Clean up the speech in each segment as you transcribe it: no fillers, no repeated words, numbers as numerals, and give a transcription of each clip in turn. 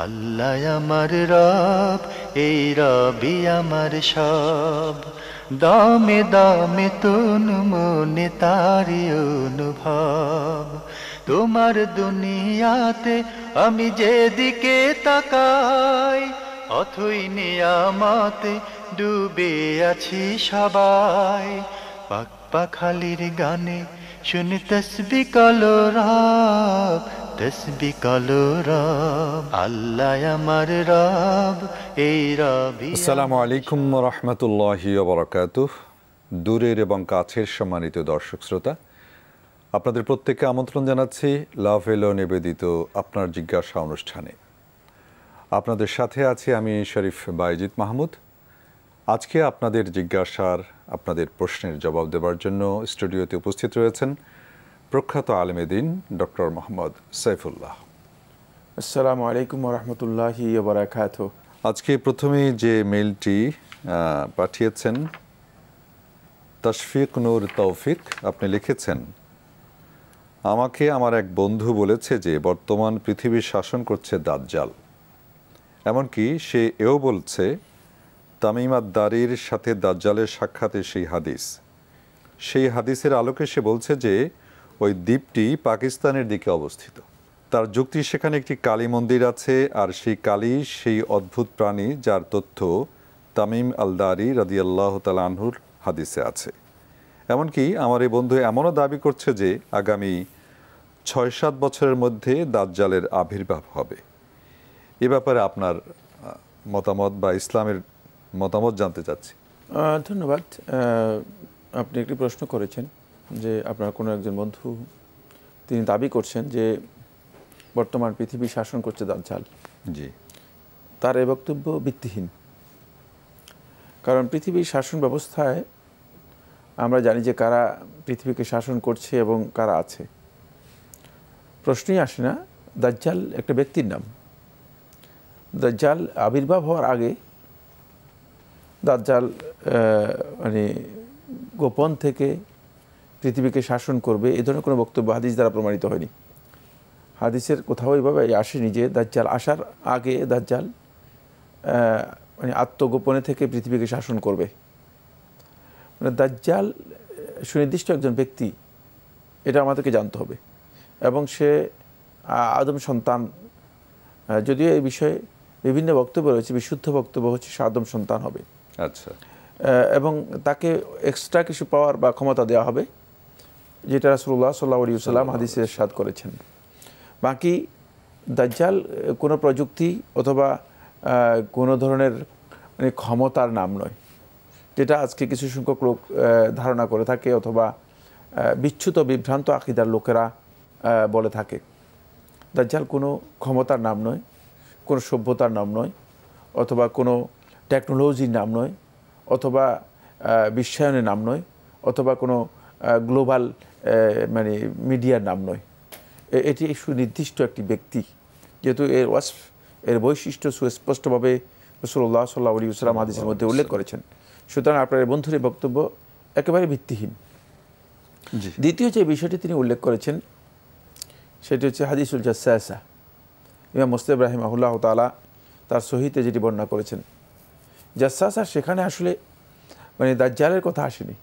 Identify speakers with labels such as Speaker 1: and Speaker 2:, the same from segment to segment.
Speaker 1: আল্লাহ আমার রব, এই রবি আমার সব। দামে দামে তুন মনে তারি অনুভব। তোমার দুনিয়াতে আমি যেদিকে তাকাই, অথই নিয়ামতে ডুবে আছি সবাই। পাক পাখালির গানে শুনি তসবি কলো রব, তসবি কলো রব। আল্লাহ আমার রব, এই রবি।
Speaker 2: আসসালামু আলাইকুম রহমতুল্লাহি ওয়া বারাকাতুহু। দূরের এবং কাছের সম্মানিত দর্শক শ্রোতা, আপনাদের প্রত্যেককে আমন্ত্রণ জানাচ্ছি লাভ এলো নিবেদিত আপনার জিজ্ঞাসা অনুষ্ঠানে। আপনাদের সাথে আছি আমি শরীফ বাইজিদ মাহমুদ। আজকে আপনাদের জিজ্ঞাসার, আপনাদের প্রশ্নের জবাব দেওয়ার জন্য স্টুডিওতে উপস্থিত রয়েছেন প্রখ্যাত আলেমে দ্বীন ডক্টর মোহাম্মদ সাইফুল্লাহ।
Speaker 3: আসসালামু আলাইকুম রহমতুল্লাহি ওয়া বারাকাতুহু।
Speaker 2: আজকে প্রথমে যে মেইলটি পাঠিয়েছেন তশফিক নূর তৌফিক, আপনি লিখেছেন, আমাকে আমার এক বন্ধু বলেছে যে বর্তমান পৃথিবীর শাসন করছে দাজ্জাল। এমনকি সে এও বলছে তামিম আদ-দারির সাথে দাজ্জালের সাক্ষাতে সেই হাদিসের আলোকে সে বলছে যে ওই দ্বীপটি পাকিস্তানের দিকে অবস্থিত। তার যুক্তি, সেখানে একটি কালী মন্দির আছে, আর সেই কালী সেই অদ্ভুত প্রাণী যার তথ্য তামিম আল-দারি রাদিয়াল্লাহু তাআলা আনহুর হাদিসে আছে। এমনকি আমার এই বন্ধু এমনও দাবি করছে যে আগামী ৬-৭ বছরের মধ্যে দাজ্জালের আবির্ভাব হবে। এ ব্যাপারে আপনার মতামত বা ইসলামের মতামত জানতে চাচ্ছি।
Speaker 3: ধন্যবাদ। আপনি একটি প্রশ্ন করেছেন যে আপনার কোনো একজন বন্ধু তিনি দাবি করছেন যে বর্তমান পৃথিবী শাসন করছে দাজ্জাল।
Speaker 2: জি,
Speaker 3: তার এই বক্তব্য ভিত্তিহীন। কারণ পৃথিবীর শাসন ব্যবস্থায় আমরা জানি যে কারা পৃথিবীকে শাসন করছে এবং কারা আছে। প্রশ্নই আসে না। দাজ্জাল একটা ব্যক্তির নাম। দাজ্জাল আবির্ভাব হওয়ার আগে দাজ্জাল মানে গোপন থেকে পৃথিবীকে শাসন করবে এ ধরনের কোনো বক্তব্য হাদিস দ্বারা প্রমাণিত হয়নি। হাদিসের কোথাও এইভাবে আসেনি যে দাজ্জাল আসার আগে দাজ্জাল মানে আত্মগোপনে থেকে পৃথিবীকে শাসন করবে। মানে দাজ্জাল সুনির্দিষ্ট একজন ব্যক্তি, এটা আমাদেরকে জানতে হবে। এবং সে আদম সন্তান, যদিও এই বিষয়ে বিভিন্ন বক্তব্য রয়েছে, বিশুদ্ধ বক্তব্য হচ্ছে সে আদম সন্তান হবে।
Speaker 2: আচ্ছা।
Speaker 3: এবং তাকে এক্সট্রা কিছু পাওয়ার বা ক্ষমতা দেওয়া হবে, যেটা রাসূলুল্লাহ সাল্লাল্লাহু আলাইহি ওয়াসাল্লাম হাদিসে ইরশাদ করেছেন। বাকি দাজ্জাল কোনো প্রযুক্তি অথবা কোনো ধরনের মানে ক্ষমতার নাম নয়, যেটা আজকে কিছু সংখ্যক লোক ধারণা করে থাকে অথবা বিচ্যুত বিভ্রান্ত আকীদার লোকেরা বলে থাকে। দাজ্জাল কোনো ক্ষমতার নাম নয়, কোনো সভ্যতার নাম নয়, অথবা কোনো টেকনোলজির নাম নয়, অথবা বিশ্বায়নের নাম নয়, অথবা কোনো গ্লোবাল মানে মিডিয়ার নাম নয়। এটি সুনির্দিষ্ট একটি ব্যক্তি, যেহেতু এর বৈশিষ্ট্য সুস্পষ্টভাবে রাসূলুল্লাহ সাল্লাল্লাহু আলাইহি ওয়াসাল্লাম হাদিসের মধ্যে উল্লেখ করেছেন। সুতরাং আপনার এই বন্ধুর বক্তব্য একেবারে ভিত্তিহীন। দ্বিতীয় যে বিষয়টি তিনি উল্লেখ করেছেন সেটি হচ্ছে হাদিসুল জাসসাসা। ইমাম মুসলিম রাহিমাহুল্লাহ তাআলা তার সহিতে যেটি বর্ণনা করেছেন, জাসসাসা সেখানে আসলে মানে দাজ্জালের কথা আসেনি।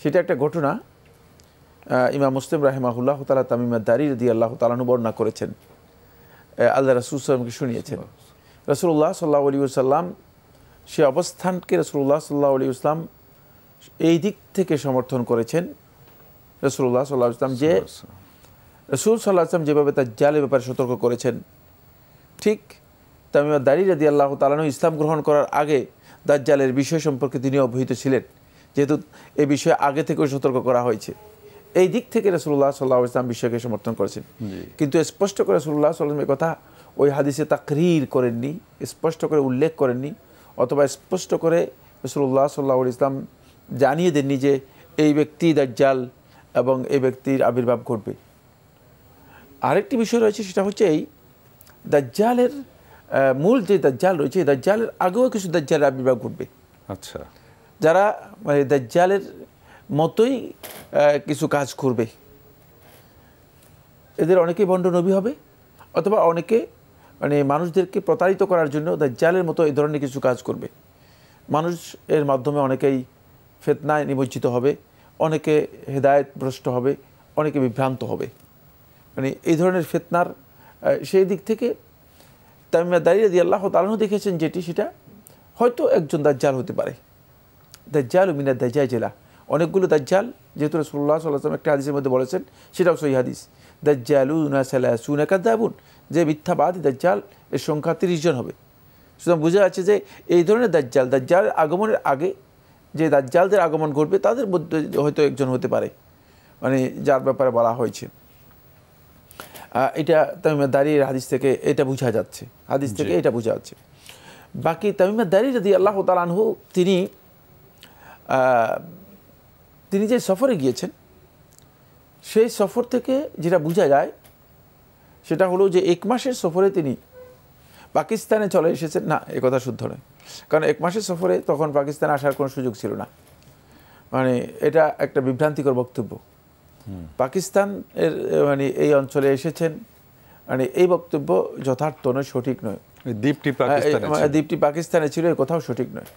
Speaker 3: সেটা একটা ঘটনা ইমাম মুসলিম রাহিমাহুল্লাহ তাআলা তামিম আদ-দারি রাদিয়াল্লাহু তাআলা আনহু বর্ণনা করেছেন, আল্লাহ রাসূল সাল্লাল্লাহু আলাইহি ওয়াসাল্লামকে শুনিয়েছেন। রাসূলুল্লাহ সাল্লাল্লাহু আলাইহি ওয়াসাল্লাম সে অবস্থানকে রাসূলুল্লাহ সাল্লাল্লাহু আলাইহি ওয়াসাল্লাম এই দিক থেকে সমর্থন করেছেন। রাসূলুল্লাহ সাল্লাল্লাহু আলাইহি ওয়াসাল্লাম যে রাসূল সাল্লাল্লাহু আলাইহি ওয়াসাল্লাম যেভাবে দাজ্জালের ব্যাপারে সতর্ক করেছেন, ঠিক তামিম আদ-দারি রাদিয়াল্লাহু তাআলা আনহু ইসলাম গ্রহণ করার আগে দাজ্জালের বিষয় সম্পর্কে তিনি অবহিত ছিলেন, যেহেতু এই বিষয়ে আগে থেকেও সতর্ক করা হয়েছে। এই দিক থেকে রাসূলুল্লাহ সাল্লাল্লাহু আলাইহি ওয়াসাল্লাম বিষয়কে সমর্থন করেছেন। কিন্তু স্পষ্ট করে রাসূলুল্লাহ সাল্লাল্লাহু আলাইহি ওয়াসাল্লাম কথা ওই হাদিসে তাকরীর করেননি, স্পষ্ট করে উল্লেখ করেননি, অথবা স্পষ্ট করে রাসূলুল্লাহ সাল্লাল্লাহু আলাইহি ওয়াসাল্লাম জানিয়ে দেননি যে এই ব্যক্তি দাজ্জাল এবং এই ব্যক্তির আবির্ভাব ঘটবে। আরেকটি বিষয় রয়েছে, সেটা হচ্ছে এই দাজ্জালের মূল যে দাজ্জাল রয়েছে, দাজ্জালের আগেও কিছু দাজ্জালের আবির্ভাব ঘটবে।
Speaker 2: আচ্ছা।
Speaker 3: যারা মানে দাজ্জালের মতোই কিছু কাজ করবে। এদের অনেকেই ভণ্ড নবী হবে, অথবা অনেকে মানে মানুষদেরকে প্রতারিত করার জন্য দাজ্জালের মতো এই ধরনের কিছু কাজ করবে। মানুষ এর মাধ্যমে অনেকেই ফিতনায় নিমজ্জিত হবে, অনেকে হেদায়েত ভ্রষ্ট হবে, অনেকে বিভ্রান্ত হবে। মানে এই ধরনের ফিতনার সেই দিক থেকে তামিম দারী রাদিয়াল্লাহু তাআলা আনহু দেখেছেন যেটি, সেটা হয়তো একজন দাজ্জাল হতে পারে। দাজ্জাল মিনাদ দাজ্জাজিলা, অনেকগুলো দাজ্জাল, যেহেতু রাসূলুল্লাহ সাল্লাল্লাহু আলাইহি ওয়াসাল্লাম একটা হাদিসের মধ্যে বলেছেন, সেটাও সহিহ হাদিস, দাজ্জালুনা সালাসুনা কাযাবুন, যে মিথ্যাবাদী দাজ্জাল এর সংখ্যা 30 জন হবে। সুতরাং বোঝা যাচ্ছে যে এই ধরনের দাজ্জালের আগমনের আগে যে দাজ্জালদের আগমন ঘটবে তাদের মধ্যে হয়তো একজন হতে পারে, মানে যার ব্যাপারে বলা হয়েছে। এটা তামিম দারীর হাদিস থেকে এটা বোঝা যাচ্ছে, হাদিস থেকে এটা বোঝা যাচ্ছে। বাকি তামিম দারী রাদিয়াল্লাহু তাআলা আনহু তিনি যে সফরে গিয়েছেন, সেই সফর থেকে যেটা বোঝা যায় সেটা হলো যে 1 মাসের সফরে তিনি পাকিস্তানে চলে এসেছেন। না, এ কথা শুদ্ধ নয়, কারণ 1 মাসের সফরে তখন পাকিস্তানে আসার কোনো সুযোগ ছিল না। মানে এটা একটা বিভ্রান্তিকর বক্তব্য। পাকিস্তান এর মানে এই অঞ্চলে এসেছেন, মানে এই বক্তব্য যথার্থ নয়, সঠিক নয়। দ্বীপটি পাকিস্তানে ছিল, এই কথাও সঠিক নয়।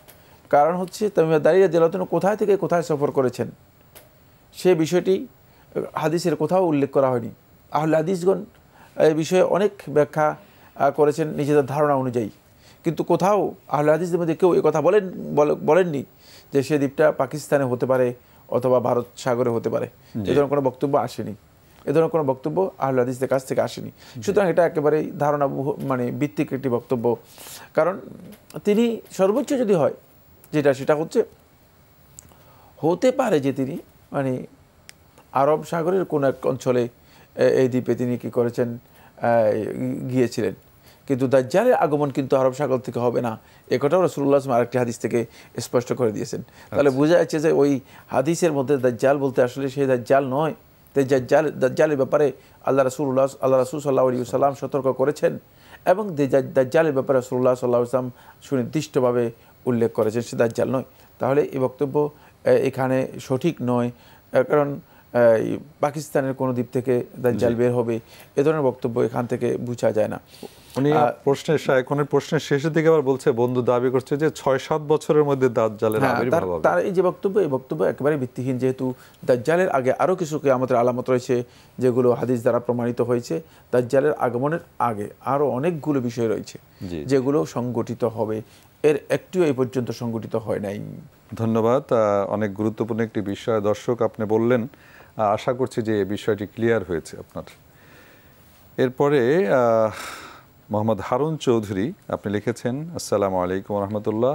Speaker 3: কারণ হচ্ছে তামিম দারী রাদিয়াল্লাহু তাআলা কোথায় থেকে কোথায় সফর করেছেন সে বিষয়টি হাদিসের কোথাও উল্লেখ করা হয়নি। আহলে হাদিসগণ এই বিষয়ে অনেক ব্যাখ্যা করেছেন নিজেদের ধারণা অনুযায়ী, কিন্তু কোথাও আহলে হাদিসদের মধ্যে কেউ এই কথা বলেননি যে সে দ্বীপটা পাকিস্তানে হতে পারে অথবা ভারত সাগরে হতে পারে। এ ধরনের কোনো বক্তব্য আসেনি, এ ধরনের কোনো বক্তব্য আহলে হাদিসদের কাছ থেকে আসেনি। সুতরাং এটা একেবারেই ধারণা মানে ভিত্তিক একটি বক্তব্য। কারণ তিনি সর্বোচ্চ যদি হয় যেটা, সেটা হচ্ছে হতে পারে যে তিনি মানে আরব সাগরের কোনো এক অঞ্চলে এই দ্বীপে তিনি কি করেছেন, গিয়েছিলেন। কিন্তু দাজ্জালের আগমন কিন্তু আরব সাগর থেকে হবে না, একথাও রাসূলুল্লাহ সাল্লাল্লাহু আলাইহি ওয়াসাল্লাম আরেকটি হাদিস থেকে স্পষ্ট করে দিয়েছেন। তাহলে বোঝা যাচ্ছে যে ওই হাদিসের মধ্যে দাজ্জাল বলতে আসলে সেই দাজ্জাল নয়। দাজ্জালের ব্যাপারে আল্লাহ রাসূল সাল্লাল্লাহু আলাইহি ওয়াসাল্লাম সতর্ক করেছেন, এবং দাজ্জালের ব্যাপারে রাসূলুল্লাহ সাল্লাল্লাহু আলাইহি ওয়াসাল্লাম সুনির্দিষ্টভাবে উল্লেখ করেছেন, সে দাজ্জাল নয়। তাহলে এই বক্তব্য এখানে সঠিক নয়, কারণ পাকিস্তানের কোনো দ্বীপ থেকে দাজ্জাল বের হবে এ ধরনের বক্তব্য এখান থেকে বোঝা যায় না।
Speaker 2: উনি প্রশ্নের শেষের দিকে আবার বলছে, বন্ধু দাবি করছে যে 6-7 বছরের মধ্যে দাজ্জালের আবির্ভাব হবে।
Speaker 3: তার এই যে বক্তব্য, এই বক্তব্য একেবারে ভিত্তিহীন, যেহেতু দাজ্জালের আগে আরও কিছু কিয়ামতের আলামত রয়েছে যেগুলো হাদিস দ্বারা প্রমাণিত হয়েছে। দাজ্জালের আগমনের আগে আরও অনেকগুলো বিষয় রয়েছে যেগুলো সংগঠিত হবে, এর একটিও এই পর্যন্ত সংগঠিত হয় নাই।
Speaker 2: ধন্যবাদ। অনেক গুরুত্বপূর্ণ একটি বিষয় দর্শক আপনি বললেন, আশা করছি যে এই বিষয়টি ক্লিয়ার হয়েছে আপনার। এরপরে মোহাম্মদ হারুন চৌধুরী আপনি লিখেছেন, আসসালামু আলাইকুম রহমতুল্লাহ,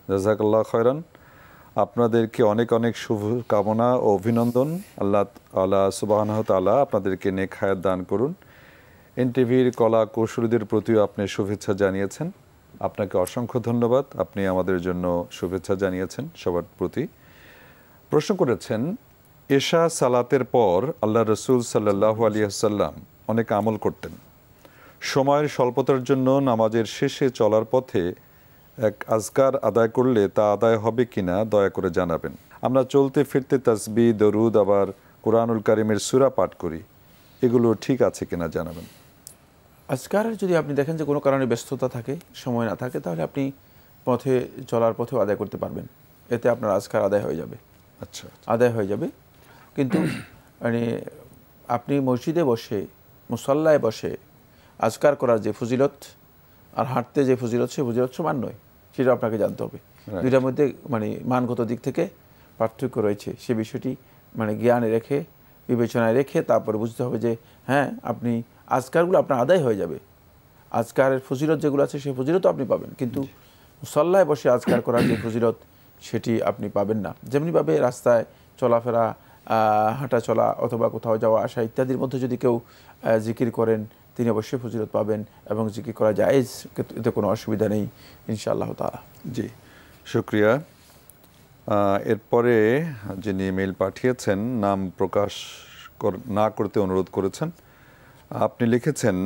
Speaker 2: জাযাকাল্লাহ খয়রান। আপনাদেরকে অনেক অনেক শুভ কামনা ও অভিনন্দন। আল্লাহ সুবহানাহু ওয়া তাআলা আপনাদেরকে নেক হায়াত দান করুন। এনটিভির কলা কৌশলীদের প্রতিও আপনি শুভেচ্ছা জানিয়েছেন, আপনাকে অসংখ্য ধন্যবাদ। আপনি আমাদের জন্য শুভেচ্ছা জানিয়েছেন সবার প্রতি। প্রশ্ন করেছেন, এশা সালাতের পর আল্লাহ রসুল সাল্লাল্লাহু আলাইহি ওয়াসাল্লাম অনেক আমল করতেন। সময়ের স্বল্পতার জন্য নামাজের শেষে চলার পথে এক আজকার আদায় করলে তা আদায় হবে কিনা দয়া করে জানাবেন। আমরা চলতে ফিরতে তাসবিহ, দরুদ, আবার কোরআনুল কারীমের সূরা পাঠ করি, এগুলো ঠিক আছে কিনা জানাবেন।
Speaker 3: আজকারের যদি আপনি দেখেন যে কোনো কারণে ব্যস্ততা থাকে, সময় না থাকে, তাহলে আপনি পথে চলার পথেও আদায় করতে পারবেন, এতে আপনার আজকার আদায় হয়ে যাবে।
Speaker 2: আচ্ছা,
Speaker 3: আদায় হয়ে যাবে। কিন্তু মানে আপনি মসজিদে বসে, মুসাল্লায় বসে আজকার করার যে ফজিলত আর হাঁটতে যে ফজিলত, সে ফজিলত সমান নয়, সেটা আপনাকে জানতে হবে। দুইটার মধ্যে মানে মানগত দিক থেকে পার্থক্য রয়েছে, সে বিষয়টি মানে জ্ঞানে রেখে, বিবেচনায় রেখে তারপরে বুঝতে হবে যে হ্যাঁ, আপনি আজকারগুলো আপনার আদায় হয়ে যাবে। আজকারের ফজিলত যেগুলো আছে সেই ফজিলতও আপনি পাবেন, কিন্তু মুসাল্লায় বসে আজকার করার যে ফজিলত সেটি আপনি পাবেন না। যেমনিভাবে রাস্তায় চলাফেরা, হাঁটা চলা অথবা কোথাও যাওয়া আসা ইত্যাদির মধ্যে যদি কেউ জিকির করেন, তিনি অবশ্যই ফজিলত পাবেন এবং জিকির করা জায়েজ, এতে কোনো অসুবিধা নেই ইনশাআল্লাহ তাআলা।
Speaker 2: জি, শুকরিয়া। এরপরে যিনি মেইল পাঠিয়েছেন, নাম প্রকাশ না করতে অনুরোধ করেছেন। আপনি লিখেছেন,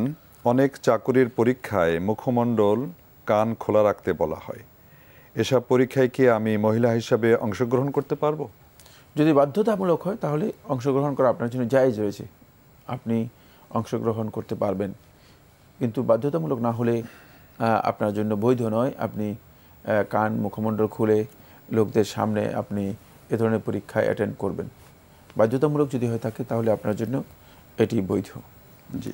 Speaker 2: অনেক চাকুরির পরীক্ষায় মুখমণ্ডল, কান খোলা রাখতে বলা হয়। এসব পরীক্ষায় কি আমি মহিলা হিসাবে অংশগ্রহণ করতে পারবো?
Speaker 3: যদি বাধ্যতামূলক হয় তাহলে অংশগ্রহণ করা আপনার জন্য জায়েজ রয়েছে, আপনি অংশগ্রহণ করতে পারবেন। কিন্তু বাধ্যতামূলক না হলে আপনার জন্য বৈধ নয়। আপনি কান মুখমণ্ডল খুলে লোকদের সামনে আপনি এ ধরনের পরীক্ষায় অ্যাটেন্ড করবেন। বাধ্যতামূলক যদি হয়ে থাকে তাহলে আপনার জন্য এটি বৈধ।
Speaker 2: জি,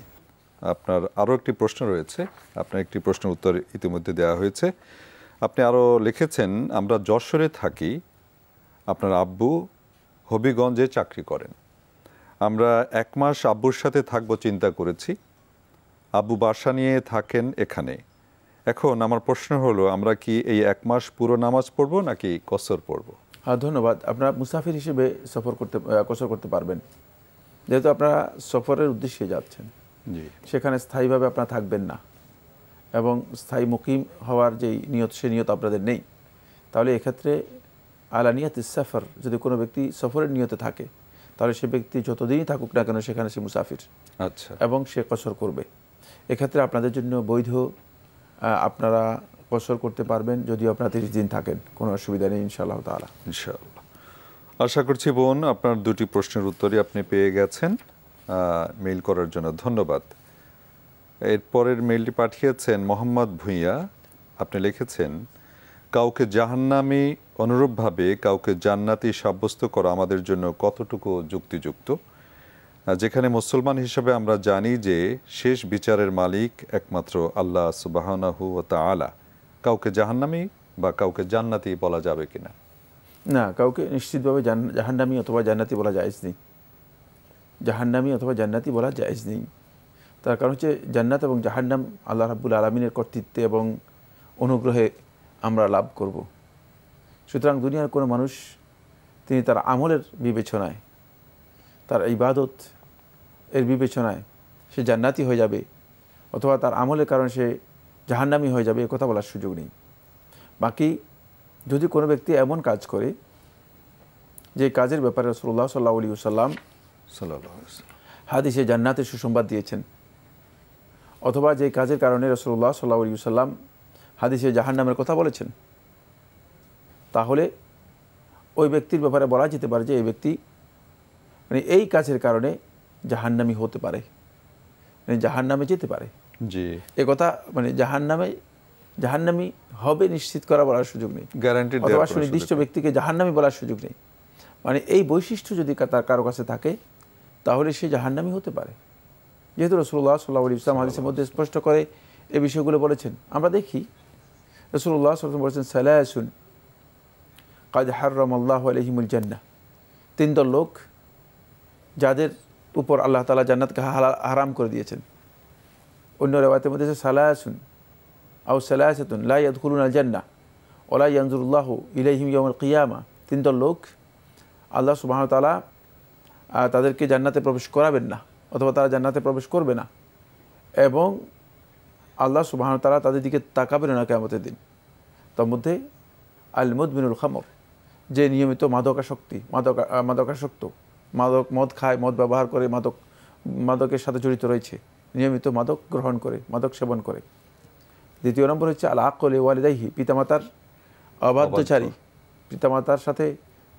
Speaker 2: আপনার আরও একটি প্রশ্ন রয়েছে। আপনার একটি প্রশ্নের উত্তর ইতিমধ্যে দেওয়া হয়েছে। আপনি আরও লিখেছেন, আমরা যশোরে থাকি, আপনার আব্বু হবিগঞ্জে চাকরি করেন। আমরা 1 মাস আব্বুর সাথে থাকবো চিন্তা করেছি। আব্বু বাসা নিয়ে থাকেন এখানে। এখন আমার প্রশ্ন হলো, আমরা কি এই 1 মাস পুরো নামাজ পড়বো নাকি কসর পড়বো?
Speaker 3: হ্যাঁ, ধন্যবাদ। আপনারা মুসাফির হিসেবে কসর করতে পারবেন, যেহেতু আপনারা সফরের উদ্দেশ্যে যাচ্ছেন।
Speaker 2: জি,
Speaker 3: সেখানে স্থায়ীভাবে আপনারা থাকবেন না এবং স্থায়ী মুকিম হওয়ার যেই নিয়ত, সে নিয়ত আপনাদের নেই। তাহলে এক্ষেত্রে আলা নিয়াত সফর, যদি কোনো ব্যক্তি সফরের নিয়তে থাকে তাহলে সে ব্যক্তি যতদিনই থাকুক না কেন সেখানে সে মুসাফির,
Speaker 2: আচ্ছা,
Speaker 3: এবং সে কসর করবে। এক্ষেত্রে আপনাদের জন্য বৈধ, আপনারা কসর করতে পারবেন যদিও আপনারা 30 দিন থাকেন, কোনো অসুবিধা নেই ইনশাআল্লাহ তাআলা।
Speaker 2: ইনশাআল্লাহ। আশা করছি বোন আপনার 2টি প্রশ্নের উত্তরই আপনি পেয়ে গেছেন। মেইল করার জন্য ধন্যবাদ। এরপরের মেইলটি পাঠিয়েছেন মোহাম্মদ ভুঁইয়া। আপনি লিখেছেন, কাউকে জাহান্নামী অনুরূপভাবে কাউকে জান্নাতি সাব্যস্ত করা আমাদের জন্য কতটুকু যুক্তিযুক্ত, যেখানে মুসলমান হিসেবে আমরা জানি যে শেষ বিচারের মালিক একমাত্র আল্লাহ সুবহানাহু ওয়া তাআলা। কাউকে জাহান্নামী বা কাউকে জান্নাতি বলা যাবে কিনা?
Speaker 3: না, কাউকে নিশ্চিতভাবে জাহান্নামী অথবা জান্নাতি বলা জায়েজ নেই। জাহান্নামী অথবা জান্নাতি বলা জায়েজ নেই। তার কারণ হচ্ছে জান্নাত এবং জাহান্নাম আল্লাহ রাব্বুল আলামিনের কর্তৃত্বে এবং অনুগ্রহে আমরা লাভ করব। সুতরাং দুনিয়ার কোনো মানুষ তিনি তার আমলের বিবেচনায়, তার ইবাদত এর বিবেচনায় সে জান্নাতি হয়ে যাবে অথবা তার আমলের কারণে সে জাহান্নামী হয়ে যাবে, এ কথা বলার সুযোগ নেই। বাকি যদি কোনো ব্যক্তি এমন কাজ করে যে কাজের ব্যাপারে রাসূলুল্লাহ সাল্লাল্লাহু আলাইহি ওয়াসাল্লাম হাদিসে জান্নাতের সুসংবাদ দিয়েছেন, অথবা যে কাজের কারণে রাসূলুল্লাহ সাল্লাল্লাহু আলাইহি ওয়াসাল্লাম হাদিসে জাহান্নামের কথা বলেছেন, তাহলে ওই ব্যক্তির ব্যাপারে বলা যেতে পারে যে এই ব্যক্তি মানে এই কাজের কারণে জাহান্নামী হতে পারে, মানে জাহান্নামে যেতে পারে।
Speaker 2: জি,
Speaker 3: এ কথা মানে জাহান্নামী হবে নিশ্চিত করা বলার সুযোগ নেই,
Speaker 2: গ্যারান্টি
Speaker 3: অথবা সুনির্দিষ্ট ব্যক্তিকে জাহান্নামী বলার সুযোগ নেই। মানে এই বৈশিষ্ট্য যদি তার কারো কাছে থাকে তাহলে সে জাহান্নামী হতে পারে, যেহেতু রাসূলুল্লাহ সাল্লাল্লাহু আলাইহি ওয়াসাল্লাম হাদিসের মধ্যে স্পষ্ট করে এই বিষয়গুলো বলেছেন। আমরা দেখি রাসূলুল্লাহ সাল্লাল্লাহু আলাইহি ওয়াসাল্লাম বলেছেন, সালাসুন কাদ হাররামাল্লাহু আলাইহিমুল জান্নাহ, 3 দল লোক যাদের উপর আল্লাহ তাআলা জান্নাতকে হারাম করে দিয়েছেন। অন্য রিওয়ায়াতের মধ্যে আছে সালাসুন আও সালাসাতুন লা ইয়াদখুলুনাল জান্নাহ ওয়া লা ইয়ানজুরুল্লাহু ইলাইহিম ইয়াউমাল কিয়ামা, 3 দল লোক আল্লাহ সুবহানাহু ওয়া তাআলা তাদেরকে জান্নাতে প্রবেশ করাবেন না, অথবা তারা জান্নাতে প্রবেশ করবে না, এবং আল্লাহ সুবহানাহু ওয়া তাআলা তাদের দিকে তাকাবেন না কিয়ামতের দিন। তার মধ্যে আল মুদমিনুল খামর, যে নিয়মিত মাদকাসক্ত, মদ খায়, মদ ব্যবহার করে, মাদকের সাথে জড়িত রয়েছে, নিয়মিত মাদক গ্রহণ করে, মাদক সেবন করে। দ্বিতীয় নম্বর হচ্ছে আল আকলে ওয়ালিদাইহি, পিতামাতার অবাধ্যচারী, পিতামাতার সাথে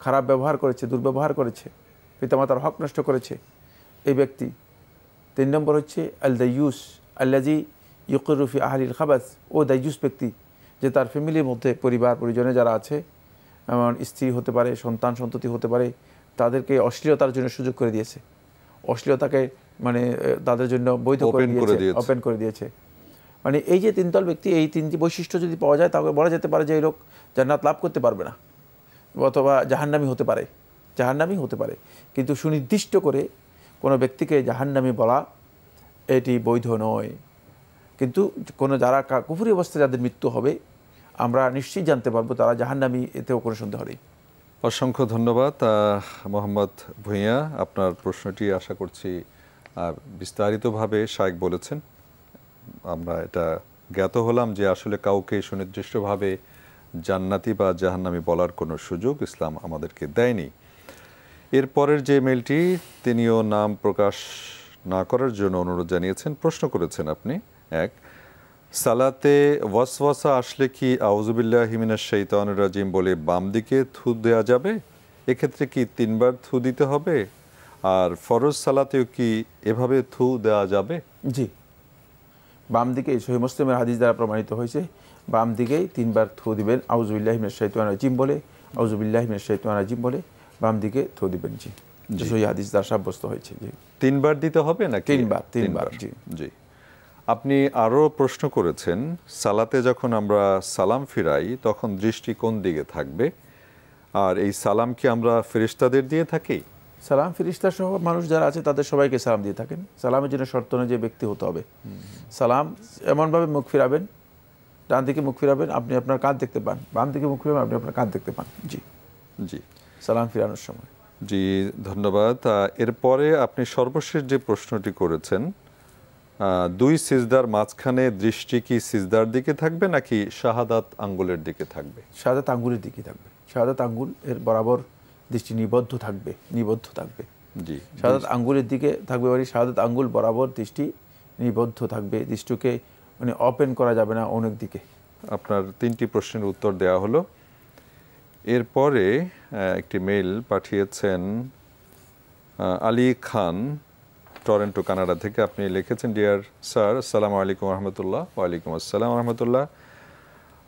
Speaker 3: খারাপ ব্যবহার করেছে, দুর্ব্যবহার করেছে, পিতামাতার হক নষ্ট করেছে এই ব্যক্তি। 3 নম্বর হচ্ছে আল দাইয়ুস আল্লাজি ইউকিরু ফি আহলিল খাবাস, ও দাইয়ুস ব্যক্তি যে তার ফ্যামিলির মধ্যে, পরিবার পরিজনে যারা আছে, এমন স্ত্রী হতে পারে, সন্তান সন্ততি হতে পারে, তাদেরকে অশ্লীলতার জন্য সুযোগ করে দিয়েছে, অশ্লীলতাকে মানে তাদের জন্য বৈধ করে দিয়েছে, ওপেন করে দিয়েছে। মানে এই যে 3 দল ব্যক্তি, এই 3টি বৈশিষ্ট্য যদি পাওয়া যায় তাহলে বলা যেতে পারে যে এই লোক জান্নাত লাভ করতে পারবে না, অথবা জাহান্নামী হতে পারে। কিন্তু সুনির্দিষ্ট করে কোনো ব্যক্তিকে জাহান্নামী বলা এটি বৈধ নয়। কিন্তু কোনো যারা কুফরি অবস্থায় যাদের মৃত্যু হবে আমরা নিশ্চিত জানতে পারবো তারা জাহান্নামী, এতেও কোনো সন্দেহ নেই।
Speaker 2: অসংখ্য ধন্যবাদ মোহাম্মদ ভুঁইয়া। আপনার প্রশ্নটি আশা করছি বিস্তারিতভাবে শায়েখ বলেছেন। আমরা এটা জ্ঞাত হলাম যে আসলে কাউকে সুনির্দিষ্টভাবে জান্নাতি বা জাহান্নামী বলার কোনো সুযোগ ইসলাম আমাদেরকে দেয়নি। এরপরের যে মেলটি, তিনিও নাম প্রকাশ না করার জন্য অনুরোধ জানিয়েছেন। প্রশ্ন করেছেন আপনি, 1, সালাতে ওয়াসওয়াসা আসলে কি আউযুবিল্লাহি মিনাশ শাইতানির রাজিম বলে বাম দিকে থু দেওয়া যাবে? এক্ষেত্রে কি 3 বার থু দিতে হবে? আর ফরজ সালাতেও কি এভাবে থু দেওয়া যাবে?
Speaker 3: জি, বাম দিকে সহিহ মুসলিমের হাদিস দ্বারা প্রমাণিত হয়েছে, বাম দিকেই 3 বার থু দিবেন, আউযুবিল্লাহি মিনাশ শাইতানির রাজিম বলে, আউযুবিল্লাহি মিনাশ শাইতানির রাজিম বলে বাম দিকে থু দিবেন। জি, সহিহ হাদিস দ্বারা সাব্যস্ত হয়েছে। জি,
Speaker 2: 3 বার দিতে হবে নাকি?
Speaker 3: 3 বার। জি
Speaker 2: জি। আপনি আরো প্রশ্ন করেছেন, সালাতে যখন আমরা সালাম ফিরাই তখন দৃষ্টি কোন দিকে থাকবে, আর এই সালাম কি আমরা ফেরেশতাদের দিয়ে থাকি?
Speaker 3: সালাম ফেরেশতা সহ মানুষ যারা আছে তাদের সবাইকে সালাম দিয়ে থাকেন। সালামের জন্য শর্ত নয় যে ব্যক্তি হতে হবে। সালাম এমনভাবে মুখ ফিরাবেন, ডান দিকে মুখ ফিরাবেন আপনি আপনার কাঁধ দেখতে পান, বাম দিকে মুখ ফিরাবেন আপনি আপনার কাঁধ দেখতে পান। জি
Speaker 2: জি,
Speaker 3: সালাম ফিরানোর সময়।
Speaker 2: জি, ধন্যবাদ। এরপরে আপনি সর্বশেষ যে প্রশ্নটি করেছেন, 2 সিজদার মাঝখানে দৃষ্টি কি সিজদার দিকে থাকবে নাকি শাহাদাত আঙ্গুলের দিকে থাকবে?
Speaker 3: শাহাদাত আঙ্গুলের দিকে থাকবে। শাহাদাত আঙ্গুল এর বরাবর দৃষ্টি নিবদ্ধ থাকবে।
Speaker 2: জি,
Speaker 3: শাহাদাত আঙ্গুলের দিকে থাকবে, শাহাদাত আঙ্গুল বরাবর দৃষ্টি নিবদ্ধ থাকবে। দৃষ্টিকে মানে ওপেন করা যাবে না অনেক দিকে।
Speaker 2: আপনার 3টি প্রশ্নের উত্তর দেওয়া হলো। এরপরে একটি মেইল পাঠিয়েছেন আলী খান, টরন্টো, কানাডা থেকে। আপনি লিখেছেন, ডিয়ার স্যার, আসসালামু আলাইকুম রহমতুল্লাহ। ওয়ালাইকুম আসসালাম রহমতুল্লাহ।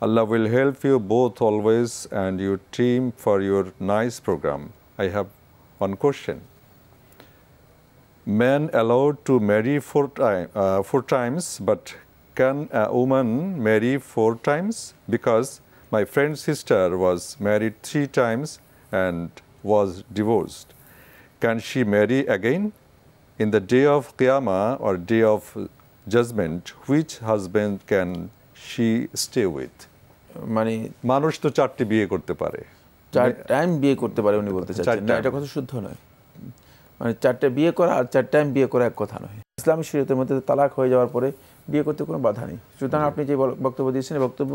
Speaker 2: Allah will help you both always and your team for your nice program. I have one question. Men allowed to marry 4 times, but can a woman marry 4 times? Because my friend's sister was married 3 times and was divorced. Can she marry again? In the day of Qiyamah or day of judgment, which husband can she stay with?
Speaker 3: মানে
Speaker 2: মানুষ তো 4টি বিয়ে করতে পারে,
Speaker 3: 4 time বিয়ে করতে পারে উনি বলতে চাচ্ছেন না, এটা কথা শুদ্ধ নয়। মানে 4টে বিয়ে করা আর 4 টাইম বিয়ে করা এক কথা নয়। ইসলামী শরীয়তের মধ্যে তালাক হয়ে যাওয়ার পরে বিয়ে করতে কোনো বাধা নেই। সুতরাং আপনি যে বক্তব্য দিয়েছেন বক্তব্য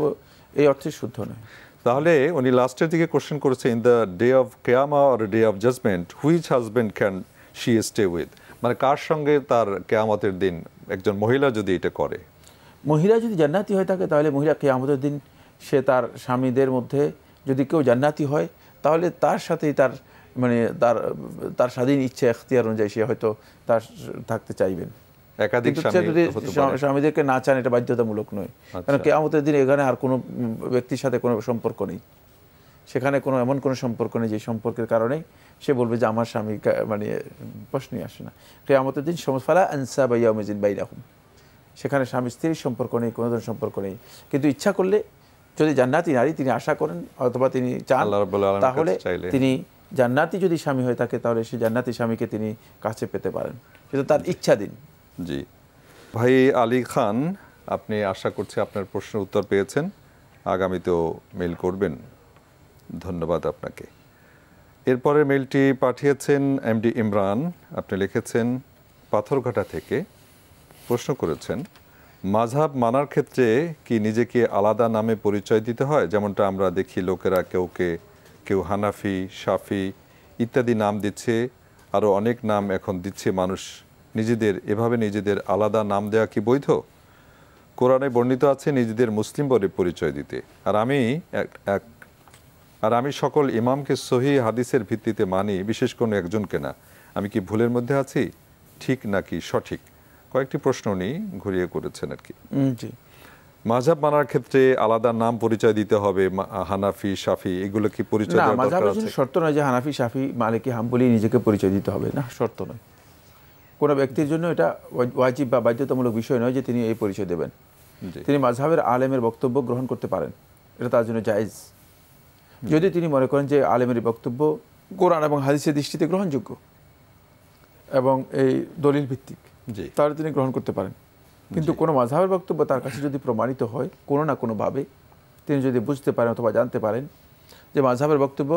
Speaker 3: এই অর্থে শুদ্ধ নয়।
Speaker 2: তাহলে উনি লাস্টের দিকে কোশ্চেন করেছে, ইন দ্য ডে অফ কিয়ামা or day of judgement which husband can she stay with? মানে কার সঙ্গে তার কিয়ামতের দিন একজন মহিলা যদি এটা করে,
Speaker 3: মহিলা যদি জান্নাতি হয়ে থাকে তাহলে মহিলা কিয়ামতের দিন সে তার স্বামীদের মধ্যে যদি কেউ জান্নাতি হয় তাহলে তার সাথেই তার মানে তার স্বাধীন ইচ্ছা এখতিয়ার অনুযায়ী সে হয়তো তার থাকতে চাইবেন।
Speaker 2: একাধিক
Speaker 3: স্বামীদেরকে না চান এটা বাধ্যতামূলক নয়। কারণ কিয়ামতের দিন এখানে আর কোনো ব্যক্তির সাথে কোনো সম্পর্ক নেই, সেখানে কোনো এমন কোনো সম্পর্ক নেই যে সম্পর্কের কারণে সে বলবে যে আমার স্বামী, মানে প্রশ্নই আসে না। কিয়ামতের দিন ফালা আনসাব ইয়াউমিযিন বাইনাহুম, সেখানে স্বামী স্ত্রীর সম্পর্ক নেই, কোনো ধরনের সম্পর্ক নেই। কিন্তু ইচ্ছা করলে যদি জান্নাতি নারী তিনি আশা করেন অথবা তিনি চান তাহলে তিনি জান্নাতি যদি স্বামী হয়ে থাকে তাহলে সেই জান্নাতি স্বামীকে তিনি কাছে পেতে পারেন, সেটা তার ইচ্ছা দিন।
Speaker 2: জি ভাই আলী খান, আপনি আশা করছি আপনার প্রশ্নের উত্তর পেয়েছেন, আগামীতেও মেইল করবেন। ধন্যবাদ আপনাকে। এরপরের মেইলটি পাঠিয়েছেন এমডি ইমরান। আপনি লিখেছেন পাথরঘাটা থেকে, প্রশ্ন করেছেন, মাযহাব মানার ক্ষেত্রে কি নিজেকে আলাদা নামে পরিচয় দিতে হয়? যেমনটা আমরা দেখি লোকেরা কেউ হানাফি, শাফি ইত্যাদি নাম দিচ্ছে, আরও অনেক নাম এখন দিচ্ছে মানুষ নিজেদের। এভাবে নিজেদের আলাদা নাম দেওয়া কি বৈধ? কোরআনে বর্ণিত আছে নিজেদের মুসলিম বলে পরিচয় দিতে। আর আমি সকল ইমামকে সহিহ হাদিসের ভিত্তিতে মানি, বিশেষ কোনো একজনকে না। আমি কি ভুলের মধ্যে আছি? ঠিক নাকি সঠিক? কয়েকটি প্রশ্ন উনি ঘুরিয়ে করেছেন আর কি।
Speaker 3: জি,
Speaker 2: মাযহাব মানার ক্ষেত্রে আলাদা নাম পরিচয় দিতে হবে, হানাফি, শাফি এগুলো কি পরিচয় দেওয়ার দরকার আছে?
Speaker 3: মাযহাবের জন্য শর্ত নয় যে হানাফি, শাফি, মালিকি, হাম্বলি নিজেকে পরিচয় দিতে হবে, না, শর্ত নয়। কোনো ব্যক্তির জন্য এটা ওয়াজিব বা বাধ্যতামূলক বিষয় নয় যে তিনি এই পরিচয় দেবেন। তিনি মাযহাবের আলেমের বক্তব্য গ্রহণ করতে পারেন, এটা তার জন্য জায়েজ। যদি তিনি মনে করেন যে আলেমের বক্তব্য কোরআন এবং হাদিসের দৃষ্টিতে গ্রহণযোগ্য এবং এই দলিল ভিত্তিক, তাহলে তিনি গ্রহণ করতে পারেন। কিন্তু কোনো মাযহাবের বক্তব্য তার কাছে যদি প্রমাণিত হয় কোনো না কোনোভাবে, তিনি যদি বুঝতে পারেন অথবা জানতে পারেন যে মাযহাবের বক্তব্য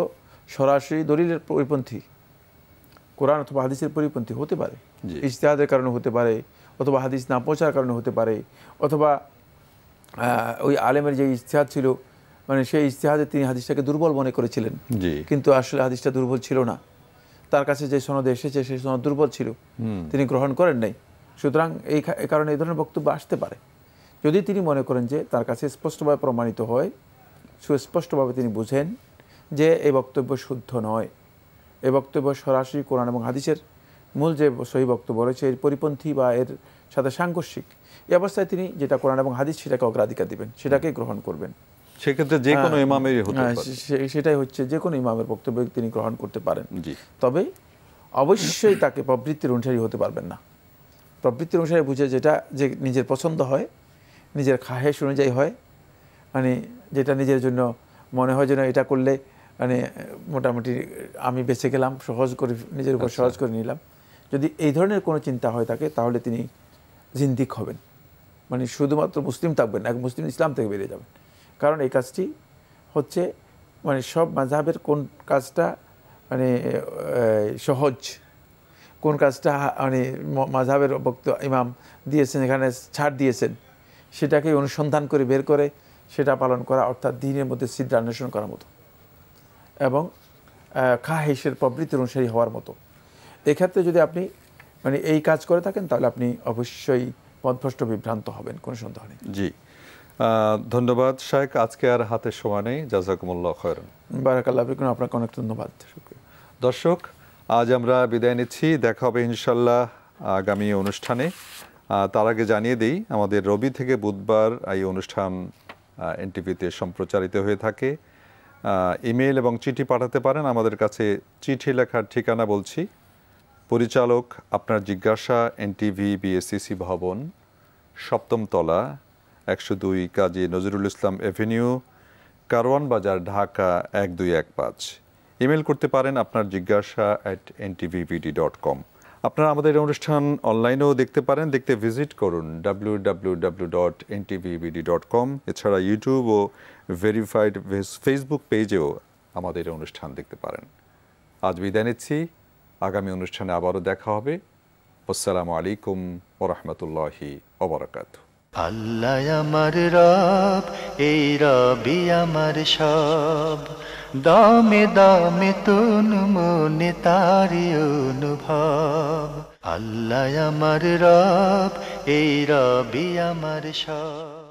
Speaker 3: সরাসরি দলিলের পরিপন্থী, কোরআন অথবা হাদিসের পরিপন্থী হতে পারে, ইজতিহাদের কারণে হতে পারে, অথবা হাদিস না পৌঁছার কারণে হতে পারে, অথবা ওই আলেমের যে ইজতিহাদ ছিল মানে সেই ইজতিহাদে তিনি হাদিসটাকে দুর্বল মনে করেছিলেন, কিন্তু আসলে হাদিসটা দুর্বল ছিল না, তার কাছে যে সনদে এসেছে সেই সনদ দুর্বল ছিল, তিনি গ্রহণ করেন নাই। সুতরাং এই কারণে এই ধরনের বক্তব্য আসতে পারে। যদি তিনি মনে করেন যে তার কাছে স্পষ্টভাবে প্রমাণিত হয়, সুস্পষ্টভাবে তিনি বুঝেন যে এই বক্তব্য শুদ্ধ নয়, এই বক্তব্য সরাসরি কোরআন এবং হাদিসের মূল যে সহি বক্তব্য রয়েছে এর পরিপন্থী বা এর সাথে সাংঘর্ষিক, এই অবস্থায় তিনি যেটা কোরআন এবং হাদিস সেটাকে অগ্রাধিকার দিবেন, সেটাকেই গ্রহণ করবেন।
Speaker 2: সেক্ষেত্রে যে কোনো ইমামেরই হতে পারে,
Speaker 3: সেটাই হচ্ছে যে কোনো ইমামের বক্তব্য তিনি গ্রহণ করতে পারেন।
Speaker 2: জি।
Speaker 3: তবে অবশ্যই তাকে প্রবৃত্তির অনুসারী হতে পারবেন না। প্রবৃত্তির অনুসারী বুঝে যেটা যে নিজের পছন্দ হয়, নিজের খাহেশ অনুযায়ী হয়, মানে যেটা নিজের জন্য মনে হয় যেন এটা করলে মানে মোটামুটি আমি বেঁচে গেলাম, সহজ করে নিজের উপর সহজ করে নিলাম, যদি এই ধরনের কোনো চিন্তা হয়ে থাকে তাহলে তিনি জিন্দিক হবেন, মানে শুধুমাত্র মুসলিম থাকবেন, এক মুসলিম ইসলাম থেকে বেরিয়ে যাবেন। কারণ এই কাজটি হচ্ছে মানে সব মাযহাবের কোন কাজটা মানে সহজ, কোন কাজটা মানে মাযহাবের ইমাম দিয়েছেন, এখানে ছাড় দিয়েছেন, সেটাকে অনুসন্ধান করে বের করে সেটা পালন করা, অর্থাৎ দ্বীনের মধ্যে ছিদ্র অন্বেষণ করার মতো এবং খাহেশের প্রবৃত্তির অনুসারী হওয়ার মতো। এক্ষেত্রে যদি আপনি মানে এই কাজ করে থাকেন তাহলে আপনি অবশ্যই পথভ্রষ্ট বিভ্রান্ত হবেন, কোনো সন্দেহ নেই।
Speaker 2: জি, ধন্যবাদ শাইখ। আজকে আর হাতের সময় নেই। জাযাকুমুল্লাহ খায়রান।
Speaker 3: বারাকাল্লাহ ফিকুম, আপনাকে অনেক ধন্যবাদ।
Speaker 2: দর্শক, আজ আমরা বিদায় নিচ্ছি। দেখা হবে ইনশাল্লাহ আগামী অনুষ্ঠানে। তার আগে জানিয়ে দিই, আমাদের রবি থেকে বুধবার এই অনুষ্ঠান এনটিভিতে সম্প্রচারিত হয়ে থাকে। ইমেল এবং চিঠি পাঠাতে পারেন আমাদের কাছে। চিঠি লেখার ঠিকানা বলছি: পরিচালক আপনার জিজ্ঞাসা, এনটিভি, বিএসসিসি ভবন, 7ম তলা, 102 কাজী নজরুল ইসলাম এভিনিউ, কারওয়ান বাজার, ঢাকা 1215। ইমেল করতে পারেন আপনার জিজ্ঞাসা @ntvbd.com। আপনারা আমাদের অনুষ্ঠান অনলাইনেও দেখতে পারেন। দেখতে ভিজিট করুন www.ntvbd.com। এছাড়া ইউটিউব ও ভেরিফাইড ফেসবুক পেজেও আমাদের অনুষ্ঠান দেখতে পারেন। আজ বিদায় নিচ্ছি। আগামী অনুষ্ঠানে আবারও দেখা হবে। আসসালামু আলাইকুম ওয়া রাহমাতুল্লাহি ওয়া বারাকাতুহু।
Speaker 1: আল্লাহ আমার রব, এই রবি আমার সব, দামে দামে তুন মনে তারি অনুভব। আল্লাহ আমার রব, এই রবি আমার সব।